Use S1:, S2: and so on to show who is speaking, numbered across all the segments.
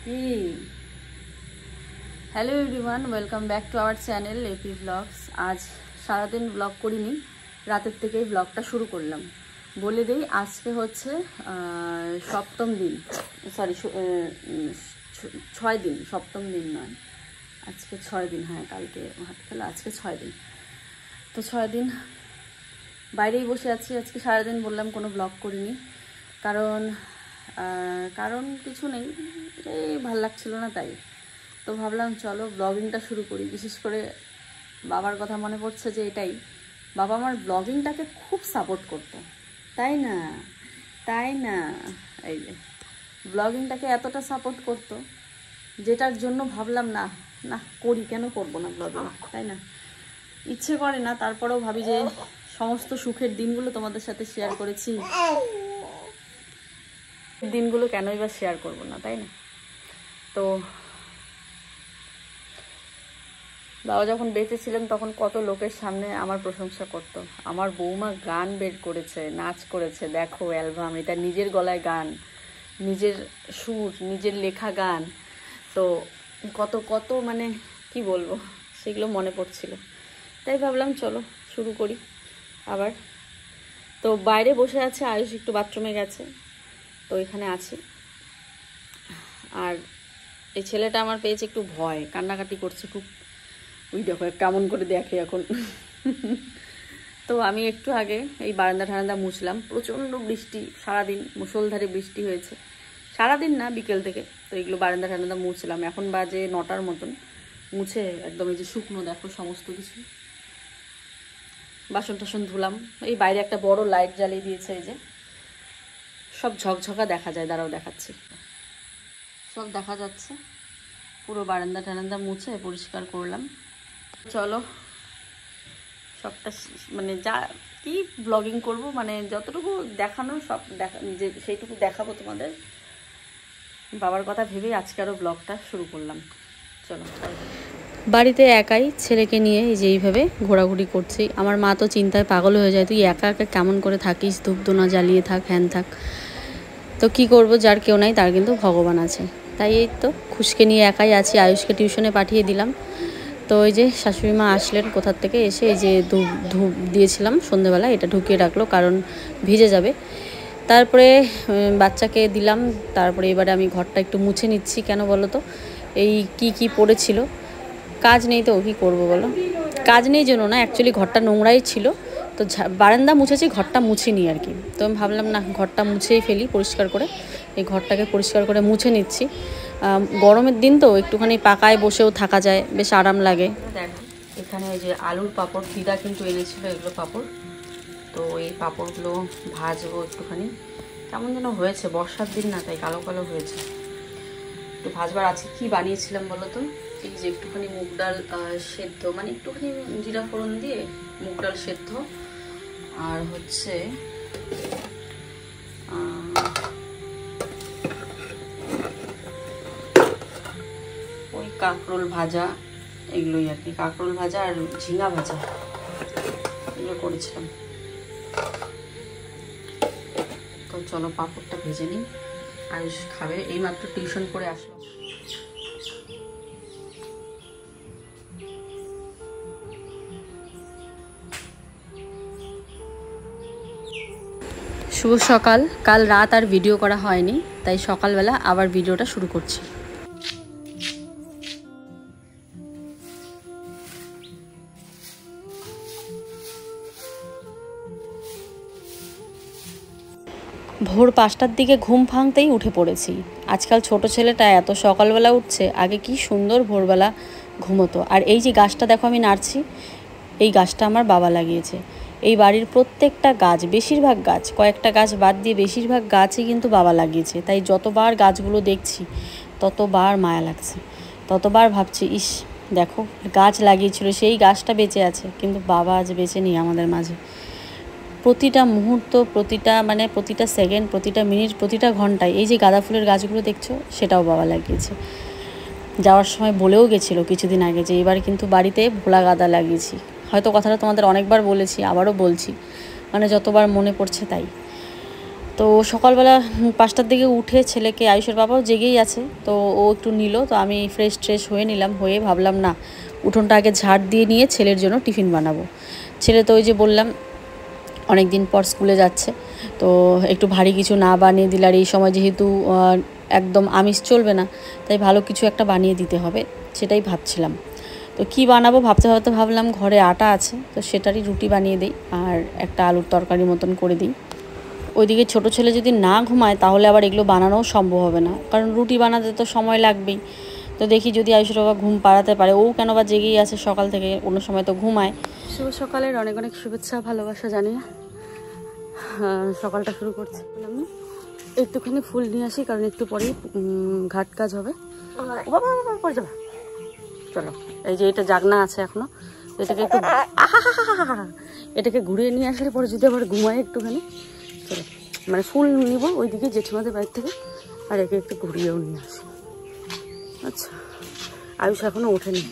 S1: কি hello everyone, welcome back to our channel AP blogs. আজ সারাদিন ব্লগ করিনি, রাতের থেকেই ব্লগটা শুরু করলাম। বলে দিই, আজকে হচ্ছে সপ্তম দিন, সরি 6 দিন, সপ্তম দিন নয়, আজকে 6 দিন। হ্যাঁ, কালকে হাত খেলা, আজকে 6 দিন। তো 6 দিন বাইরেই বসে আছি আজকে সারাদিন। বললাম কোনো ব্লগ করিনি, কারণ কিছু নেই, এই ভাল লাগছিল না, তাই তো ভাবলাম চলো ব্লগিংটা শুরু করি। বিশেষ করে বাবার কথা মনে পড়ছে যে এটাই, বাবা আমার ব্লগিংটাকে খুব সাপোর্ট করতো, তাই না? এই যে ব্লগিংটাকে এতটা সাপোর্ট করতো, যেটার জন্য ভাবলাম না না করি, কেন করবো না ব্লগিং, তাই না? ইচ্ছে করে না, তারপরেও ভাবি যে সমস্ত সুখের দিনগুলো তোমাদের সাথে শেয়ার করেছি, দিনগুলো কেনই বা শেয়ার করবো না, তাই না? তো বাবা যখন বেঁচে ছিলেন তখন কত লোকের সামনে আমার প্রশংসা করতো। আমার বৌমা গান বের করেছে, নাচ করেছে, দেখো অ্যালবাম, এটা নিজের গলায় গান, নিজের সুর, নিজের লেখা গান। তো কত কত মানে কি বলবো, সেগুলো মনে পড়ছিল, তাই ভাবলাম চলো শুরু করি আবার। তো বাইরে বসে আছে আয়ুষ, একটু বাথরুমে গেছে, তো এখানে আছি। আর এই ছেলেটা আমার পেয়েছে একটু ভয়, কান্নাকাটি করছে খুব, ওই দেখো কেমন করে দেখে এখন। তো আমি একটু আগে এই বারান্দা মুছলাম, প্রচণ্ড বৃষ্টি, সারাদিন মুষলধারে বৃষ্টি হয়েছে, সারাদিন না, বিকেল থেকে। তো এগুলো বারান্দা মুছলাম, এখন বাজে 9টার মতন, মুছে একদম এই যে শুকনো দেখো সমস্ত কিছু। বাসন টাসন ধুলাম, এই বাইরে একটা বড় লাইট জ্বালিয়ে দিয়েছে, এই যে সব ঝকঝকা দেখা যায়, দাঁড়াও দেখাচ্ছি, সব দেখা যাচ্ছে। পুরো বারান্দা মুছে পরিষ্কার করলাম। চলো সবটা মানে যা কি ব্লগিং করব, মানে যতটুকু দেখানো সব যে সেইটুকু দেখাবো তোমাদের। বাবার কথা ভেবেই আজকে আরও ব্লগটা শুরু করলাম। চলো, বাড়িতে একাই ছেলেকে নিয়ে এই যে এইভাবে ঘোরাঘুরি করছি। আমার মা তো চিন্তায় পাগল হয়ে যায়, তুই একা একা কেমন করে থাকিস, ধূপধুনা জ্বালিয়ে থাক, হ্যান থাক। তো কি করব, যার কেউ নাই তার কিন্তু ভগবান আছে। তাই এই তো খুশকে নিয়ে একাই আছি। আয়ুষকে টিউশনে পাঠিয়ে দিলাম। তো ওই যে শাশুড়ি মা আসলেন কোথার থেকে এসে, এই যে ধূপ দিয়েছিলাম সন্ধেবেলা, এটা ঢুকিয়ে রাখলো কারণ ভিজে যাবে। তারপরে বাচ্চাকে দিলাম। তারপরে এবারে আমি ঘরটা একটু মুছে নিচ্ছি। কেন বলো তো, এই কি পড়েছিল, কাজ নেই তো কী করবো বলো, কাজ নেই জন্য না, অ্যাকচুয়ালি ঘরটা নোংরাই ছিল। তো বারান্দা মুছেছি, ঘরটা মুছিনি আর কি। তো আমি ভাবলাম না, ঘরটা মুছেই ফেলি পরিষ্কার করে। এই ঘরটাকে পরিষ্কার করে মুছে নিচ্ছি। গরমের দিন তো একটুখানি পাকায় বসেও থাকা যায়, বেশ আরাম লাগে। দেখো এখানে এই যে আলুর পাঁপড় দিদা কিন্তু এনেছিল, এগুলো পাঁপড়। তো এই পাঁপড়গুলো ভাজবো একটুখানি। কেমন যেন হয়েছে, বর্ষার দিন না, তাই কালো কালো হয়েছে, একটু ভাজবার আছে। কি বানিয়েছিলাম বলো তো, এই যে একটুখানি মুগ ডাল সেদ্ধ, মানে একটুখানি জিরা ফোড়ন দিয়ে মুগ ডাল সেদ্ধ, আর হচ্ছে ওই কাঁকরোল ভাজা, এগুলোই আর কি, কাঁকরোল ভাজা আর ঝিঙা ভাজা, এগুলো করেছিলাম। তো চলো পাঁপড়টা ভেজে নিই, আয়ুষ খাবে, এইমাত্র টিউশন করে আসলো। শুভ সকাল। কাল রাত আর ভিডিও করা হয়নি, তাই সকালবেলা আবার ভিডিওটা শুরু করছি। ভোর 5টার দিকে ঘুম ভাঙতেই উঠে পড়েছি। আজকাল ছোট ছেলেটা এত সকালবেলা উঠছে, আগে কি সুন্দর ভোরবেলা ঘুমোতো। আর এই যে গাছটা দেখো আমি নাড়ছি, এই গাছটা আমার বাবা লাগিয়েছে। এই বাড়ির প্রত্যেকটা গাছ, বেশিরভাগ গাছ, কয়েকটা গাছ বাদ দিয়ে বেশিরভাগ গাছই কিন্তু বাবা লাগিয়েছে। তাই যতবার গাছগুলো দেখছি ততবার মায়া লাগছে, ততবার ভাবছি, ইস দেখো গাছ লাগিয়েছিল, সেই গাছটা বেঁচে আছে, কিন্তু বাবা আজ বেঁচে নেই আমাদের মাঝে। প্রতিটা মুহূর্ত, প্রতিটা সেকেন্ড, প্রতিটা মিনিট, প্রতিটা ঘন্টায় এই যে গাঁদা ফুলের গাছগুলো দেখছো, সেটাও বাবা লাগিয়েছে। যাওয়ার সময় বলেও গেছিলো কিছুদিন আগে যে এবার কিন্তু বাড়িতে ভোলা গাঁদা লাগিয়েছি। হয়তো কথাটা তোমাদের অনেকবার বলেছি, আবারও বলছি, মানে যতবার মনে পড়ছে তাই। তো তো সকালবেলা 5টার দিকে উঠে ছেলেকে, আয়ুষের বাবাও জেগেই আছে, তো ও একটু নিল, তো আমি ফ্রেশ হয়ে নিলাম, হয়ে ভাবলাম না উঠোনটা আগে ঝাড় দিয়ে নিয়ে ছেলের জন্য টিফিন বানাবো। ছেলে তো ওই যে বললাম অনেক দিন পর স্কুলে যাচ্ছে, তো একটু ভারী কিছু না বানিয়ে দিলে, আর এই সময় যেহেতু একদম আমিষ চলবে না, তাই ভালো কিছু একটা বানিয়ে দিতে হবে, সেটাই ভাবছিলাম। তো কি বানাবো ভাবতে ভাবলাম ঘরে আটা আছে, তো সেটারই রুটি বানিয়ে দিই আর একটা আলুর তরকারি মতন করে দিই। ওইদিকে ছোটো ছেলে যদি না ঘুমায় তাহলে আবার এগুলো বানানোও সম্ভব হবে না, কারণ রুটি বানাতে তো সময় লাগবেই। তো দেখি যদি আয়ুষের বাবা ঘুম পাড়াতে পারে, ও কেন বা জেগেই আছে সকাল থেকে, অন্য সময় তো ঘুমায়। শুভ সকালের অনেক অনেক শুভেচ্ছা ভালোবাসা জানিয়ে সকালটা শুরু করছি। আমি একটুখানি ফুল নিয়ে আসি, কারণ একটু পরেই ঘাট কাজ হবে। বাবা পরে যাবা, চলো। এই যে এটা জাগনা আছে এখনো, এটাকে একটু এটাকে ঘুরিয়ে নিয়ে আসলে পরে যদি আবার ঘুমায় একটুখানি, চলো মানে ফুল নিব ওইদিকে জেঠিমাদের বাড়ির থেকে, আর একে একটু ঘুরিয়েও নিয়ে আসি। আচ্ছা, আয়ুষ এখনও ওঠেনি।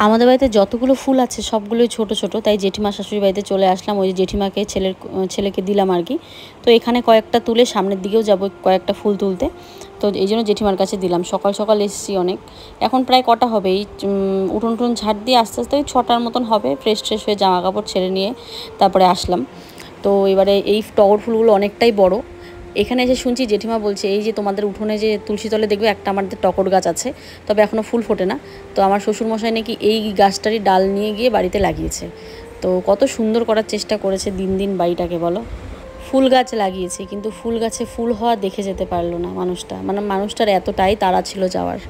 S1: আমাদের বাড়িতে যতগুলো ফুল আছে সবগুলোই ছোট ছোট, তাই জেঠিমা শাশুড়ি বাড়িতে চলে আসলাম। ওই যে জেঠিমাকে ছেলেকে দিলাম আর কি। তো এখানে কয়েকটা তুলে সামনের দিকেও যাব কয়েকটা ফুল তুলতে, তো এই জন্য জেঠিমার কাছে দিলাম। সকাল সকাল এসেছি অনেক, এখন প্রায় কটা হবে, এই উঠোন ঝাড় দিয়ে আস্তে আস্তে ওই 6টার মতন হবে। ফ্রেশ হয়ে জামা কাপড় ছেড়ে নিয়ে তারপরে আসলাম। তো এবারে এই টগর ফুলগুলো অনেকটাই বড়। এখানে এসে শুনছি জেঠিমা বলছে এই যে তোমাদের উঠোনে যে তুলসী তলে দেখবে একটা আমাদের টগর গাছ আছে, তবে এখনও ফুল ফোটে না। তো আমার শ্বশুরমশাই নাকি এই গাছটারই ডাল নিয়ে গিয়ে বাড়িতে লাগিয়েছে। তো কত সুন্দর করার চেষ্টা করেছে দিন বাড়িটাকে, বলো। ফুল গাছ লাগিয়েছে, কিন্তু ফুল গাছে ফুল হওয়া দেখে যেতে পারলো না মানুষটার এতটাই তাড়া ছিল যাওয়ার।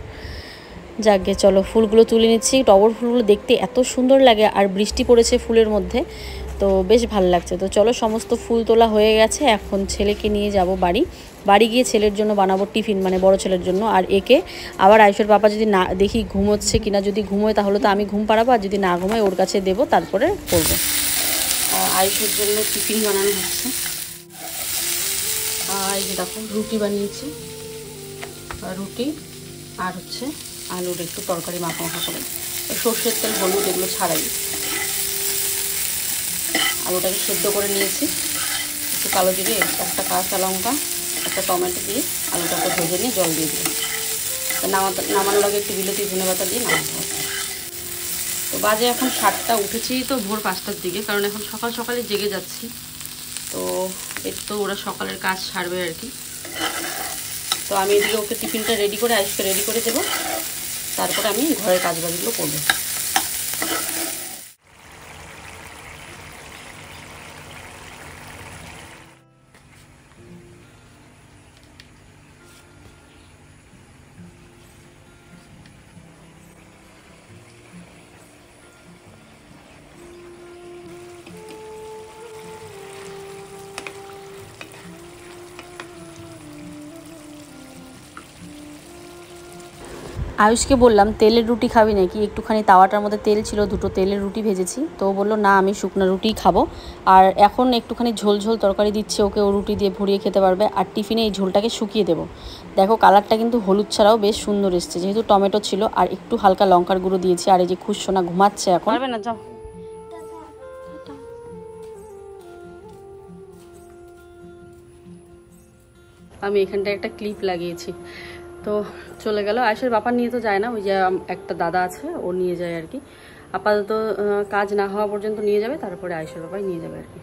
S1: যাকে চলো ফুলগুলো তুলে নিচ্ছি। টগর ফুলগুলো দেখতে এত সুন্দর লাগে, আর বৃষ্টি পড়েছে ফুলের মধ্যে, তো বেশ ভালো লাগছে। তো চলো সমস্ত ফুল তোলা হয়ে গেছে, এখন ছেলেকে নিয়ে যাব বাড়ি গিয়ে ছেলের জন্য বানাবো টিফিন, মানে বড় ছেলের জন্য। আর একে আবার আয়ুষের বাবা যদি না দেখি ঘুমোচ্ছে কিনা, যদি ঘুমোয় তাহলে তো আমি ঘুম পাড়াবো, আর যদি না ঘুমোয় ওর কাছে দেবো, তারপরে করবো। আয়ুষের জন্য টিফিন বানানো হচ্ছে। এই যে দেখো রুটি বানিয়েছি, রুটি আর হচ্ছে আলুর একটু তরকারি মাখা করে, সর্ষের তেল হলুদ এগুলো ছাড়াই। আলুটাকে সেদ্ধ করে নিয়েছি, একটু কালো জিরে, একটা কাঁচা লঙ্কা, একটা টমেটো দিয়ে আলুটাকে ভেজে নিয়ে জল দিয়ে দিই। নামানোর আগে একটু বিলেতি ধনেপাতা দিয়ে নামাবো। তো বাজে এখন 7টা, উঠেছি তো ভোর 5টার দিকে, কারণ এখন সকালে জেগে যাচ্ছি। তো এর তো ওরা সকালের কাজ সারবে আর কি। তো আমি এদিকে ওকে টিফিনটা রেডি করে আয়ুষকে রেডি করে দেবো, তারপরে আমি ঘরের কাজবাজগুলো করবো। আয়ুষকে বললাম তেলের রুটি খাবি নাকি, একটুখানি তাওয়াটার মধ্যে তেল ছিল, 2টো তেলের রুটি ভেজেছি। তো বললো না আমি শুকনো রুটিই খাবো, আর এখন একটুখানি ঝোল তরকারি দিচ্ছে ওকে, ও রুটি দিয়ে ভরিয়ে খেতে পারবে। আর টিফিনে এই ঝোলটাকে শুকিয়ে দেবো। দেখো কালারটা কিন্তু হলুদ ছাড়াও বেশ সুন্দর এসছে, যেহেতু টমেটো ছিল, আর একটু হালকা লঙ্কার গুঁড়ো দিয়েছি। আর এই যে খুশসোনা ঘুমাচ্ছে এখন। পারবে না, যাও। আমি এখানটায় একটা ক্লিপ লাগিয়েছি, তো চলে গেল। আয়ুষের বাবা নিয়ে তো যায় না, ওই যে একটা দাদা আছে ও নিয়ে যায় আর কি। আপাতত কাজ না হওয়া পর্যন্ত নিয়ে যাবে, তারপরে আয়ুষের বাবাই নিয়ে যাবে আর কি।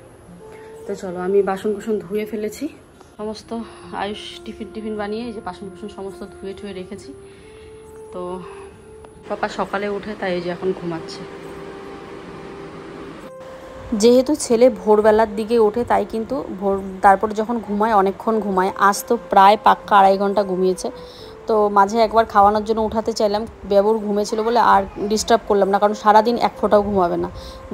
S1: তো চলো আমি বাসন ধুয়ে ফেলেছি সমস্ত। আয়ুষ টিফিন বানিয়ে এই যে বাসন সমস্ত ধুয়ে রেখেছি। তো পাপা সকালে উঠে, তাই এই যে এখন ঘুমাচ্ছে। যেহেতু ছেলে ভোরবেলার দিকে ওঠে, তাই কিন্তু তারপরে যখন ঘুমায় অনেকক্ষণ ঘুমায়। আজ তো প্রায় পাক্কা 2.5 ঘন্টা ঘুমিয়েছে। তো মাঝে একবার খাওয়ানোর জন্য উঠাতে চাইলাম, বেবুর ঘুমেছিল বলে আর ডিস্টার্ব করলাম না, কারণ সারাদিন এক ফোঁটাও ঘুমাবে না।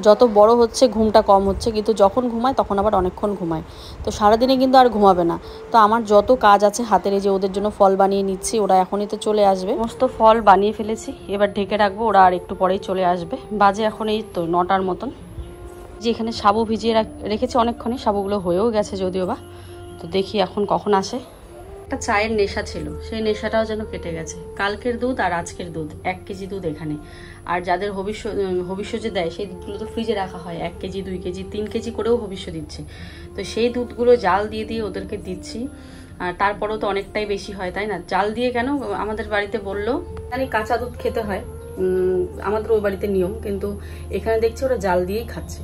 S1: যত বড় হচ্ছে ঘুমটা কম হচ্ছে, কিন্তু যখন ঘুমায় তখন আবার অনেকক্ষণ ঘুমায়। তো সারাদিনে কিন্তু আর ঘুমাবে না। তো আমার যত কাজ আছে হাতের, এই যে ওদের জন্য ফল বানিয়ে নিচ্ছি, ওরা এখনই তো চলে আসবে। সমস্ত ফল বানিয়ে ফেলেছি, এবার ঢেকে রাখবো, ওরা আর একটু পরেই চলে আসবে। বাজে এখন এই তো 9টার মতন। যে এখানে সাবু ভিজিয়ে রেখেছি অনেকক্ষণই, সাবুগুলো হয়েও গেছে যদিও বা। তো দেখি এখন কখন আসে। একটা চায়ের নেশা ছিল, সেই নেশাটাও যেন কেটে গেছে। কালকের দুধ আর আজকের দুধ, 1 কেজি দুধ এখানে। আর যাদের ভবিষ্য যে দেয় সেই দুধগুলো তো ফ্রিজে রাখা হয়, 1 কেজি 2 কেজি 3 কেজি করেও ভবিষ্য দিচ্ছে। তো সেই দুধগুলো জাল দিয়ে দিয়ে ওদেরকে দিচ্ছি। আর তারপরেও তো অনেকটাই বেশি হয়, তাই না? জাল দিয়ে কেন, আমাদের বাড়িতে বললো জানি কাঁচা দুধ খেতে হয়, আমাদের ওই বাড়িতে নিয়ম, কিন্তু এখানে দেখছি ওরা জাল দিয়েই খাচ্ছে।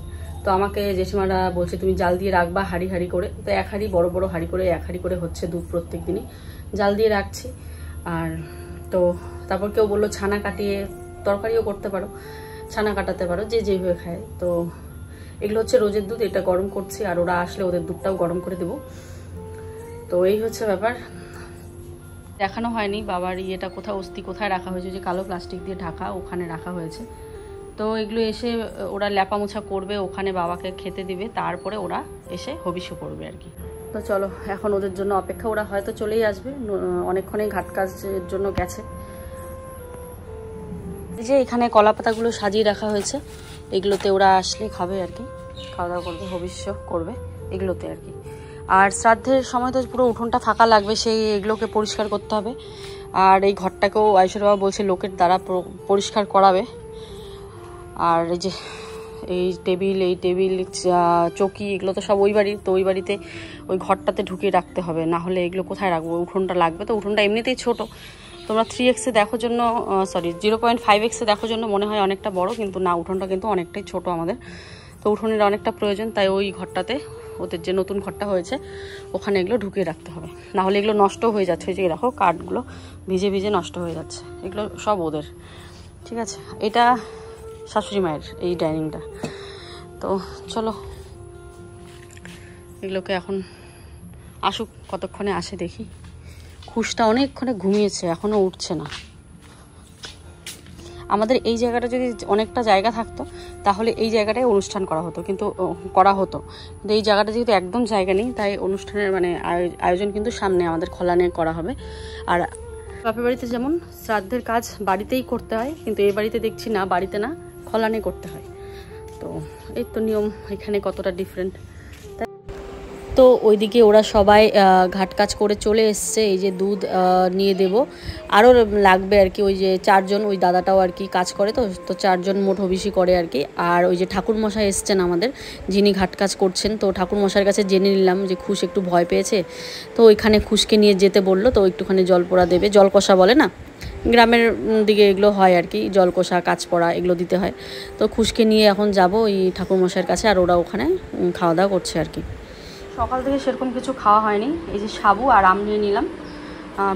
S1: তো আমাকে জেঠিমারা বলছে তুমি জাল দিয়ে রাখবা হাঁড়ি হাঁড়ি করে। তো 1 হাঁড়ি বড় বড় হাঁড়ি করে 1 হাঁড়ি করে হচ্ছে দুধ প্রত্যেক দিনই জাল দিয়ে রাখছি। আর তো তারপর কেউ বললো ছানা কাটিয়ে তরকারিও করতে পারো, ছানা কাটাতে পারো, যে যেভাবে খায়। তো এগুলো হচ্ছে রোজের দুধ, এটা গরম করছি, আর ওরা আসলে ওদের দুধটাও গরম করে দেবো। তো এই হচ্ছে ব্যাপার। দেখানো হয়নি বাবার ইয়েটা কোথায়, অস্থি কোথায় রাখা হয়েছে, যে কালো প্লাস্টিক দিয়ে ঢাকা, ওখানে রাখা হয়েছে। তো এগুলো এসে ওরা ল্যাপা মোছা করবে, ওখানে বাবাকে খেতে দিবে, তারপরে ওরা এসে হবিষ্য করবে আর কি। তো চলো এখন ওদের জন্য অপেক্ষা, ওরা হয়তো চলেই আসবে, অনেকক্ষণই ঘাট কাজের জন্য গেছে। এই যে এখানে কলা পাতাগুলো সাজিয়ে রাখা হয়েছে, এগুলোতে ওরা আসলে খাবে আর কি, খাওয়া দাওয়া করবে, হবিষ্য করবে এগুলোতে আর কি। আর শ্রাদ্ধের সময় তো পুরো উঠোনটা ফাঁকা লাগবে, সেই এগুলোকে পরিষ্কার করতে হবে। আর এই ঘরটাকেও ঐশ্বর্য বাবা বলছে লোকের দ্বারা পরিষ্কার করাবে। আর এই যে এই টেবিল চৌকি এগুলো তো সব ওই বাড়ির, তো ওই বাড়িতে ওই ঘরটাতে ঢুকিয়ে রাখতে হবে, না হলে এগুলো কোথায় রাখবো, উঠোনটা লাগবে। তো উঠোনটা এমনিতেই ছোট, তোমরা 3x দেখো জন্য 0.5x দেখো জন্য মনে হয় অনেকটা বড়, কিন্তু না, উঠোনটা কিন্তু অনেকটাই ছোট আমাদের। তো উঠোনের অনেকটা প্রয়োজন, তাই ওই ঘরটাতে, ওদের যে নতুন ঘরটা হয়েছে ওখানে এগুলো ঢুকিয়ে রাখতে হবে, না হলে এগুলো নষ্ট হয়ে যাচ্ছে। ওই যে দেখো কাঠগুলো ভিজে ভিজে নষ্ট হয়ে যাচ্ছে, এগুলো সব ওদের। ঠিক আছে, এটা শাশুড়ি মায়ের এই ডাইনিংটা। তো চলো এগুলোকে এখন আসুক, কতক্ষণে আসে দেখি। খুশটা অনেকক্ষণে ঘুমিয়েছে, এখনও উঠছে না। আমাদের এই জায়গাটা যদি অনেকটা জায়গা থাকতো তাহলে এই জায়গাটায় অনুষ্ঠান করা হতো, কিন্তু এই জায়গাটা যেহেতু একদম জায়গা নেই, তাই অনুষ্ঠানের মানে আয়োজন কিন্তু সামনে আমাদের খোলানে করা হবে। আর বাপের বাড়িতে যেমন শ্রাদ্ধের কাজ বাড়িতেই করতে হয়, কিন্তু এই বাড়িতে দেখছি না, বাড়িতে না, খোলানে করতে হয়। তো এই তো নিয়ম, এখানে কতটা ডিফারেন্ট। তো ওইদিকে ওরা সবাই ঘাট কাজ করে চলে এসছে। এই যে দুধ নিয়ে দেব, আরও লাগবে আর কি। ওই যে 4 জন, ওই দাদাটাও আর কি কাজ করে, তো 4 জন মোট হবিষি করে আর কি। আর ওই যে ঠাকুরমশাই এসছেন আমাদের, যিনি ঘাট কাজ করছেন, তো ঠাকুরমশাইয়ের কাছে জেনে নিলাম যে খুশ একটু ভয় পেয়েছে, তো ওইখানে খুশকে নিয়ে যেতে বললো। তো একটুখানি জল পোড়া দেবে, জল কষা বলে না, গ্রামের দিকে এগুলো হয় আর কি, জল কষা কাজ পড়া এগুলো দিতে হয়। তো খুশকে নিয়ে এখন যাব ওই ঠাকুরমশাইয়ের কাছে, আর ওরা ওখানে খাওয়া দাওয়া করছে আর কি। সকাল থেকে সেরকম কিছু খাওয়া হয়নি। এই যে সাবু আর আম নিয়ে নিলাম,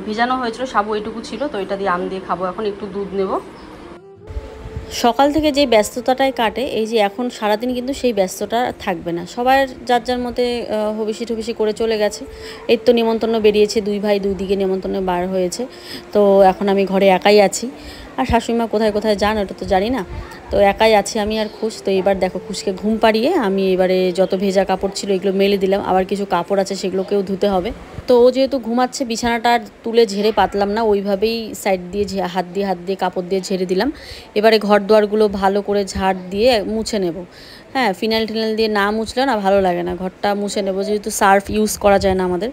S1: ভিজানো হয়েছিল সাবু, এইটুকু ছিল, তো এটা দিয়ে আম দিয়ে খাবো। এখন একটু দুধ নেব। সকাল থেকে যে ব্যস্ততাটাই কাটে, এই যে এখন সারাদিন কিন্তু সেই ব্যস্ততা থাকবে না, সবার যার যার মতে হবিষি টবিষি করে চলে গেছে। এই তো নিমন্ত্রণ বেরিয়েছে, 2 ভাই 2 দিকে নিমন্ত্রণে বার হয়েছে। তো এখন আমি ঘরে একাই আছি, আর শাশুড়িমা কোথায় কোথায় যান ওটা তো জানি না। তো একাই আছি আমি আর খুশ। তো এবার দেখো খুশকে ঘুম পাড়িয়ে আমি এবারে যত ভেজা কাপড় ছিল এগুলো মেলে দিলাম, আবার কিছু কাপড় আছে সেগুলোকেও ধুতে হবে। তো ও যেহেতু ঘুমাচ্ছে, বিছানাটা আর তুলে ঝেড়ে পাতলাম না, ওইভাবেই সাইড দিয়ে হাত দিয়ে কাপড় দিয়ে ঝেড়ে দিলাম। এবারে ঘর দুয়ারগুলো ভালো করে ঝাড় দিয়ে মুছে নেব। হ্যাঁ, ফিনাইল টিনাইল দিয়ে না মুছলে না ভালো লাগে না, ঘরটা মুছে নেব। যেহেতু সার্ফ ইউজ করা যায় না আমাদের,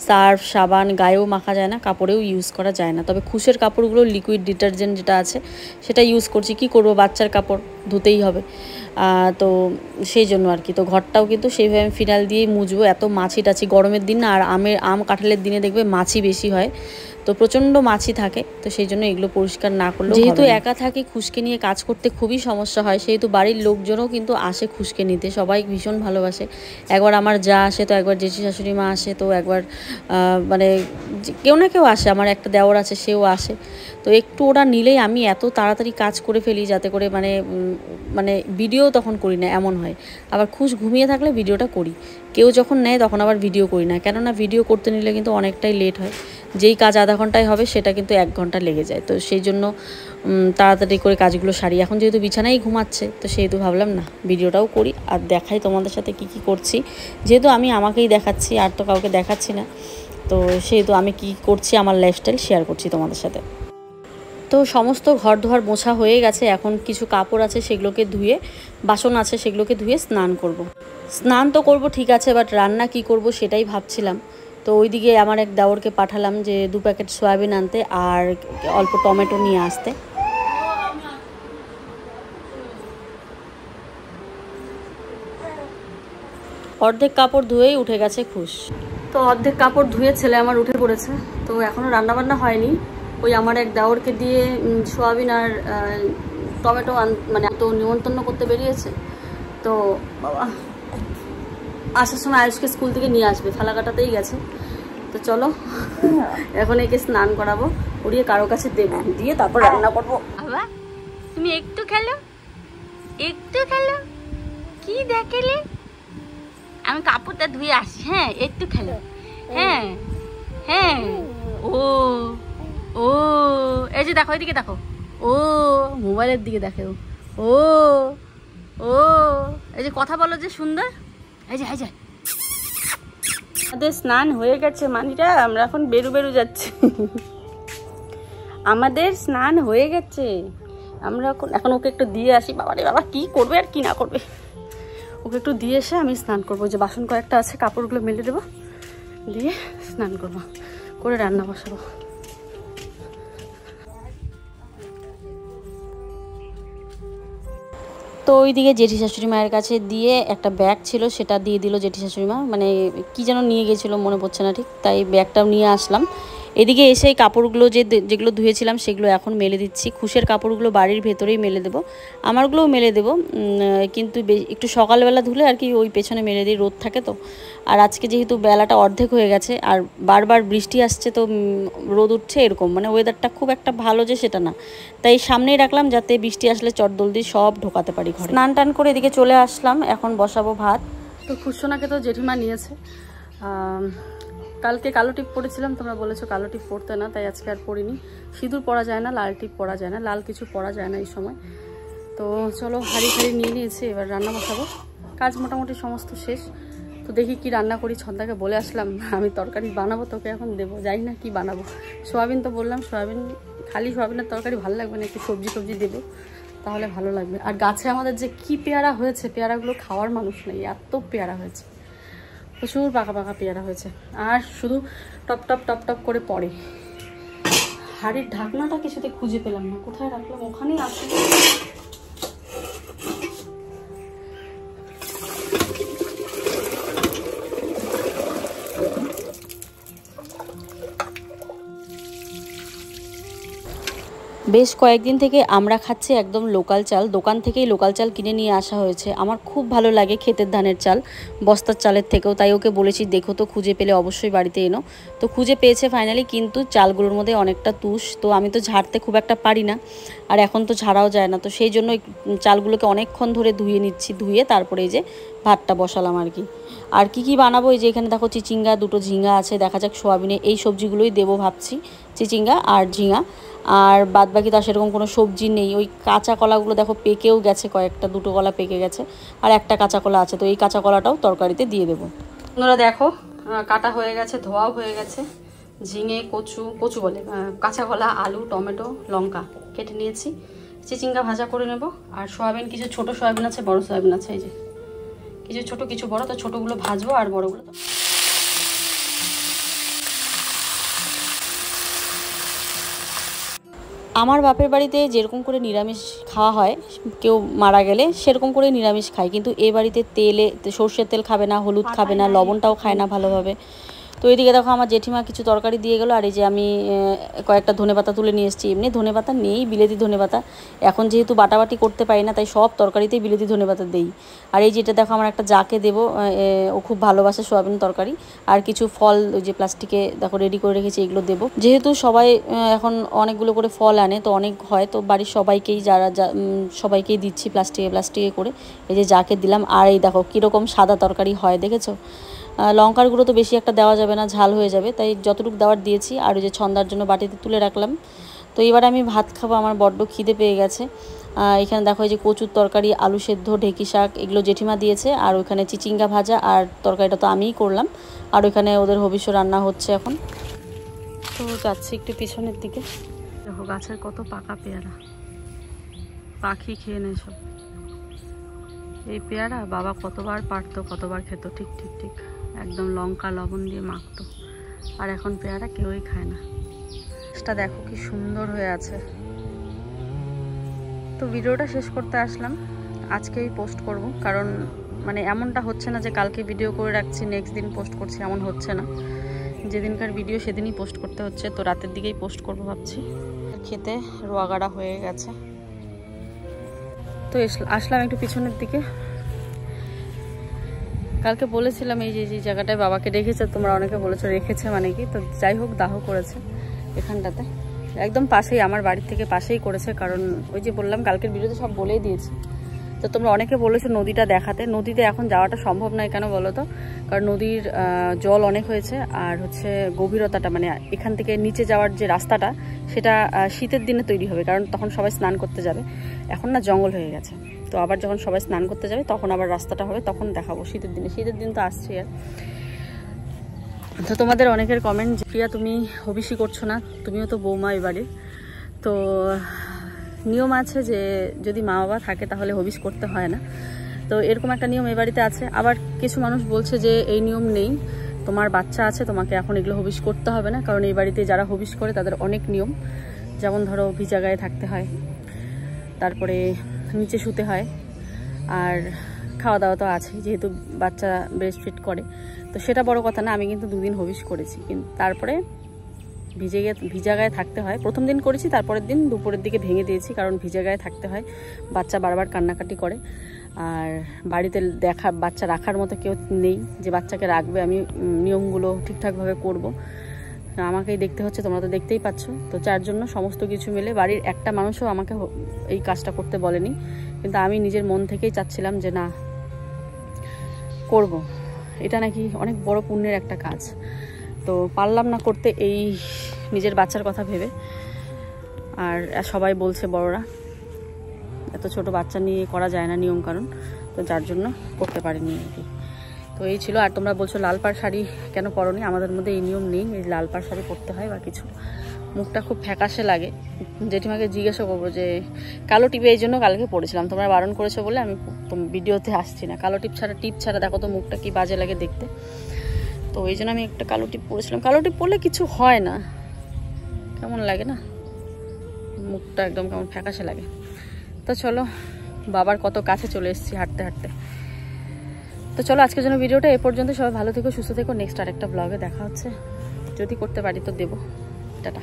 S1: সার্ফ সাবান গায়েও মাখা যায় না, কাপড়েও ইউজ করা যায় না। তবে খুশের কাপড়গুলো লিকুইড ডিটারজেন্ট যেটা আছে সেটা ইউজ করছি। কি করব, বাচ্চার কাপড় ধুতেই হবে, তো সেই জন্য আর কি। তো ঘরটাও কিন্তু সেইভাবে আমি ফিনাইল দিয়েই মুছবো। এত মাছি টাছি গরমের দিন না, আর আম কাঁঠালের দিনে দেখবে মাছি বেশি হয়, তো প্রচণ্ড মাছি থাকে। তো সেই জন্য এগুলো পরিষ্কার না করলে, যেহেতু একা থাকি খুশকে নিয়ে কাজ করতে খুবই সমস্যা হয়, সেহেতু বাড়ির লোকজনও কিন্তু আসে খুশকে নিতে, সবাই ভীষণ ভালোবাসে। একবার আমার যা আসে, তো একবার জেঠি শাশুড়ি মা আসে, তো একবার মানে কেউ না কেউ আসে, আমার একটা দেওর আছে সেও আসে। তো একটু ওরা নিলেই আমি এত তাড়াতাড়ি কাজ করে ফেলি, যাতে করে মানে ভিডিও তখন করি না এমন হয়। আবার খুশ ঘুমিয়ে থাকলে ভিডিওটা করি, কেউ যখন নেয় তখন আবার ভিডিও করি না, কেননা ভিডিও করতে নিলে কিন্তু অনেকটাই লেট হয়। যেই কাজ আধা ঘন্টায় হবে সেটা কিন্তু 1 ঘন্টা লেগে যায়। তো সেই জন্য তাড়াতাড়ি করে কাজগুলো সারি। এখন যেহেতু বিছানায় ঘুমাচ্ছে, তো সেহেতু ভাবলাম না ভিডিওটাও করি আর দেখাই তোমাদের সাথে কি কি করছি। যেহেতু আমি আমাকেই দেখাচ্ছি, আর তো কাউকে দেখাচ্ছি না, তো সেহেতু আমি কি করছি আমার লাইফস্টাইল শেয়ার করছি তোমাদের সাথে। তো সমস্ত ঘর ধোয়ার মোছা হয়ে গেছে, এখন কিছু কাপড় আছে সেগুলোকে ধুয়ে, বাসন আছে সেগুলোকে ধুয়ে স্নান করব। স্নান তো করব ঠিক আছে, বাট রান্না কি করব সেটাই ভাবছিলাম। তো ওইদিকে আমার এক দেওরকে পাঠালাম যে 2 প্যাকেট সয়াবিন আনতে আর অল্প টমেটো নিয়ে আসতে। অর্ধেক কাপড় ধুয়েই উঠে গেছে খুশ। তো অর্ধেক কাপড় ধুয়ে ছেলে আমার উঠে পড়েছে। তো এখনও রান্নাবান্না হয়নি। ওই আমার এক দেওরকে দিয়ে সয়াবিন আর টমেটো মানে তো নিমন্ত্রণ করতে বেরিয়েছে। তো বাবা আসার সময় আয়ুষকে স্কুল থেকে নিয়ে আসবে, ফালাকাটাতেই গেছে। তো চলো এখন একে স্নান করাবো, করিয়ে কারো কাছে দেবো, দিয়ে তারপর রান্না করবো। বাবা তুমি একটু খেলো, একটু খেলো, কি দেখেলে? আমি কাপড়টা ধুয়ে আসি, হ্যাঁ একটু খেলো। হ্যাঁ হ্যাঁ ও ও এই যে দেখো, এদিকে দেখো, ও মোবাইলের দিকে দেখো, ও ও এই যে কথা বলো যে সুন্দর, এই যে এই যে আমাদের স্নান হয়ে গেছে মানিরা, আমরা এখন বেরু যাচ্ছি। আমাদের স্নান হয়ে গেছে, আমরা এখন ওকে একটু দিয়ে আসি। বাবারে বাবা কি করবে আর কি না করবে, ওকে একটু দিয়ে এসে আমি স্নান করবো। যে বাসন কয়েকটা আছে কাপড়গুলো মেলে দেবো, দিয়ে স্নান করবো, করে রান্না বসাবো। তো ওইদিকে জেঠি শাশুড়ি মায়ের কাছে দিয়ে একটা ব্যাগ ছিল, সেটা দিয়ে দিল জেঠি শাশুড়ি মা, মানে কি যেন নিয়ে গেছিলো মনে পড়ছে না ঠিক, তাই ব্যাগটাও নিয়ে আসলাম। এদিকে এসে কাপড়গুলো যেগুলো ধুয়েছিলাম সেগুলো এখন মেলে দিচ্ছি। খুশের কাপড়গুলো বাড়ির ভেতরেই মেলে দেবো, আমারগুলোও মেলে দেবো, কিন্তু একটু সকালবেলা ধুলে আর কি ওই পেছনে মেলে দিই, রোদ থাকে তো। আর আজকে যেহেতু বেলাটা অর্ধেক হয়ে গেছে আর বারবার বৃষ্টি আসছে, তো রোদ উঠছে এরকম, মানে ওয়েদারটা খুব একটা ভালো যে সেটা না, তাই সামনেই রাখলাম যাতে বৃষ্টি আসলে চটদলদি সব ঢোকাতে পারি ঘরে। স্নান টান করে এদিকে চলে আসলাম, এখন বসাবো ভাত। তো খুশোনাকে তো জেঠিমা নিয়েছে। কালকে কালো টিপ পরেছিলাম, তোমরা বলেছো কালো টিপ পরতে না, তাই আজকে আর পরিনি। সিঁদুর পরা যায় না, লাল টিপ পরা যায় না, লাল কিছু পরা যায় না এই সময়। তো চলো হাঁড়ি নিয়ে নিয়েছি, এবার রান্না বসাবো। কাজ মোটামুটি সমস্ত শেষ। তো দেখি কি রান্না করি। ছন্দাকে বলে আসলাম আমি তরকারি বানাবো, তোকে এখন দেবো, জানি না কি বানাবো। সোয়াবিন তো বললাম, সোয়াবিন খালি সোয়াবিনের তরকারি ভালো লাগবে না, একটু সবজি দেবো তাহলে ভালো লাগবে। আর গাছে আমাদের যে কি পেয়ারা হয়েছে, পেয়ারাগুলো খাওয়ার মানুষ নেই, এত পেয়ারা হয়েছে, প্রচুর পাকা পাকা পেয়ারা হয়েছে, আর শুধু টপ টপ করে পড়ে। হাড়ির ঢাকনাটা কিছুতে খুঁজে পেলাম না, কোথায় রাখলাম, ওখানেই আছে। বেশ কয়েকদিন থেকে আমরা খাচ্ছি একদম লোকাল চাল, দোকান থেকেই লোকাল চাল কিনে নিয়ে আসা হয়েছে। আমার খুব ভালো লাগে ক্ষেতের ধানের চাল, বস্তার চালের থেকেও, তাই ওকে বলেছি দেখো তো খুঁজে পেলে অবশ্যই বাড়িতে এনো। তো খুঁজে পেয়েছে ফাইনালি, কিন্তু চালগুলোর মধ্যে অনেকটা তুষ, তো আমি তো ঝাড়তে খুব একটা পারি না, আর এখন তো ঝাড়াও যায় না, তো সেই জন্য চালগুলোকে অনেকক্ষণ ধরে ধুয়ে নিচ্ছি, ধুয়ে তারপরে এই যে ভাতটা বসালাম আর কি। আর কি বানাবো, এই যে এখানে দেখো চিচিঙ্গা, দুটো ঝিঙ্গা আছে, দেখা যাক সোয়াবিনে এই সবজিগুলোই দেবো ভাবছি, চিচিঙ্গা আর ঝিঙা। আর বাদ বাকি তো সেরকম কোনো সবজি নেই। ওই কাঁচা কলাগুলো দেখো পেকেও গেছে, কয়েকটা, দুটো কলা পেকে গেছে, আর একটা কাঁচা কলা আছে, তো এই কাঁচা কলাটাও তরকারিতে দিয়ে দেবো। আপনারা দেখো কাটা হয়ে গেছে, ধোয়াও হয়ে গেছে। ঝিঙে, কচু বলে, কাঁচা কলা, আলু, টমেটো, লঙ্কা কেটে নিয়েছি। চিচিঙ্গা ভাজা করে নেব। আর সয়াবিন, কিছু ছোট সয়াবিন আছে, বড় সয়াবিন আছে, এই যে কিছু ছোট কিছু বড়, তো ছোটোগুলো ভাজবো আর বড়গুলো তো। আমার বাপের বাড়িতে যেরকম করে নিরামিষ খাওয়া হয়, কেউ মারা গেলে সেরকম করে নিরামিষ খায়, কিন্তু এ বাড়িতে সর্ষের তেল খাবে না, হলুদ খাবে না, লবণটাও খায় না ভালোভাবে। তো এইদিকে দেখো আমার জেঠিমা কিছু তরকারি দিয়ে গেলো, আর এই যে আমি কয়েকটা ধনেপাতা তুলে নিয়ে এসেছি। এমনি ধনেপাতা নেই, বিলেতি ধনেপাতা, এখন যেহেতু বাটাবাটি করতে পারি না, তাই সব তরকারিতেই বিলেতি ধনেপাতা দেই। আর এই যেটা দেখো আমার একটা যাকে দেবো, ও খুব ভালোবাসে সোয়াবিন তরকারি। আর কিছু ফল ওই যে প্লাস্টিকে দেখো রেডি করে রেখেছি, এগুলো দেবো। যেহেতু সবাই এখন অনেকগুলো করে ফল আনে, তো অনেক হয়, তো বাড়ির সবাইকেই সবাইকেই দিচ্ছি প্লাস্টিকে করে। এই যে যাকে দিলাম। আর এই দেখো কীরকম সাদা তরকারি হয়, দেখেছো? লঙ্কার গুঁড়ো তো বেশি একটা দেওয়া যাবে না, ঝাল হয়ে যাবে, তাই যতটুকু দেওয়ার দিয়েছি। আর ওই যে ছন্দার জন্য বাটিতে তুলে রাখলাম। তো এবার আমি ভাত খাবো, আমার বড্ড খিদে পেয়ে গেছে। এখানে দেখো এই যে কচুর তরকারি, আলু সেদ্ধ, ঢেঁকি শাক, এগুলো জেঠিমা দিয়েছে। আর ওইখানে চিচিঙ্গা ভাজা, আর তরকারিটা তো আমিই করলাম। আর ওইখানে ওদের হবিষ্য রান্না হচ্ছে এখন। তো যাচ্ছি একটু পিছনের দিকে, দেখো গাছের কত পাকা পেয়ারা, পাখি খেয়ে নেয় সব। এই পেয়ারা বাবা কতবার পারতো, কতবার খেত, ঠিক একদম লঙ্কা লবণ দিয়ে মাখতো। আর এখন পেয়ারা কেউই খায় না। এটা দেখো কি সুন্দর হয়ে আছে। তো ভিডিওটা শেষ করতে আসলাম, আজকেই পোস্ট করব, কারণ মানে এমনটা হচ্ছে না যে কালকে ভিডিও করে রাখছি নেক্সট দিন পোস্ট করছি, এমন হচ্ছে না। যেদিনকার ভিডিও সেদিনই পোস্ট করতে হচ্ছে। তো রাতের দিকেই পোস্ট করবো ভাবছি। খেতে রোয়াগাড়া হয়ে গেছে। তো আসলাম একটু পিছনের দিকে। কালকে বলেছিলাম এই যে জায়গাটায় বাবাকে রেখেছে, তোমরা অনেকে বলেছো রেখেছে মানে কি, তো যাই হোক দাহ করেছে এখানটাতে, একদম পাশেই, আমার বাড়ির থেকে পাশেই করেছে। কারণ ওই যে বললাম কালকের ভিডিওতে সব বলেই দিয়েছি। তো তোমরা অনেকে বলেছো নদীটা দেখাতে, নদীতে এখন যাওয়াটা সম্ভব নয়। কেন বলো তো? কারণ নদীর জল অনেক হয়েছে, আর হচ্ছে গভীরতাটা মানে এখান থেকে নিচে যাওয়ার যে রাস্তাটা সেটা শীতের দিনে তৈরি হবে, কারণ তখন সবাই স্নান করতে যাবে। এখন না জঙ্গল হয়ে গেছে, তো আবার যখন সবাই স্নান করতে যাবে তখন আবার রাস্তাটা হবে, তখন দেখাবো শীতের দিনে। শীতের দিন তো আসছে আর। তো তোমাদের অনেকের কমেন্ট, প্রিয়া তুমি হবিষি করছো না, তুমিও তো বৌমা এবারে। তো নিয়ম আছে যে যদি মা বাবা থাকে তাহলে হবিষ করতে হয় না, তো এরকম একটা নিয়ম এ বাড়িতে আছে। আবার কিছু মানুষ বলছে যে এই নিয়ম নেই, তোমার বাচ্চা আছে, তোমাকে এখন এগুলো হবিষ করতে হবে না, কারণ এই বাড়িতে যারা হবিষ করে তাদের অনেক নিয়ম। যেমন ধরো ভিজা গায়ে থাকতে হয়, তারপরে নিচে শুতে হয়, আর খাওয়া দাওয়া তো আছে, যেহেতু বাচ্চা ব্রেস্ট ফিড করে। তো সেটা বড় কথা না, আমি কিন্তু 2 দিন হবিষ করেছি, কিন্তু তারপরে ভিজা গায়ে থাকতে হয়। প্রথম দিন করেছি, তারপরের দিন দুপুরের দিকে ভেঙে দিয়েছি, কারণ ভিজা গায়ে থাকতে হয়, বাচ্চা বারবার কান্নাকাটি করে। আর বাড়িতে বাচ্চা রাখার মতো কেউ নেই যে বাচ্চাকে রাখবে। আমি নিয়মগুলো ঠিকঠাকভাবে করব, আমাকেই দেখতে হচ্ছে, তোমরা তো দেখতেই পাচ্ছ। তো যার জন্য সমস্ত কিছু মিলে বাড়ির একটা মানুষও আমাকে এই কাজটা করতে বলেনি, কিন্তু আমি নিজের মন থেকেই চাচ্ছিলাম যে না করব, এটা নাকি অনেক বড় পুণ্যের একটা কাজ। তো পারলাম না করতে, এই নিজের বাচ্চার কথা ভেবে। আর সবাই বলছে বড়রা এত ছোট বাচ্চা নিয়ে করা যায় না নিয়ম কারণ, তো যার জন্য করতে পারিনি আর কি। তো এই ছিল। আর তোমরা বলছো লাল পাড় শাড়ি কেন পরনি, আমাদের মধ্যে এই নিয়ম নেই, এই লাল পাড় শাড়ি পরতে হয় বা কিছু। মুখটা খুব ফ্যাকাশে লাগে, জেঠিমাকে জিজ্ঞাসা করবো যে কালো টিপে, এই জন্য কালকে পরেছিলাম, তোমরা বারণ করেছো বলে আমি ভিডিওতে আসছি না। কালো টিপ ছাড়া দেখো তো মুখটা কি বাজে লাগে দেখতে, তো এই জন্য আমি একটা কালো টিপ পরেছিলাম। কালো টিপ পরলে কিছু হয় না, কেমন লাগে না, মুখটা একদম কেমন ফ্যাকাশে লাগে। তো চলো, বাবার কত কাছে চলে এসেছি হাঁটতে হাঁটতে। তো চলো আজকের জন্য ভিডিওটা এ পর্যন্ত। সবাই ভালো থেকো, সুস্থ থেকো। নেক্সট আরেকটা ব্লগে দেখা হচ্ছে, যদি করতে পারি তো দেবো। টাটা।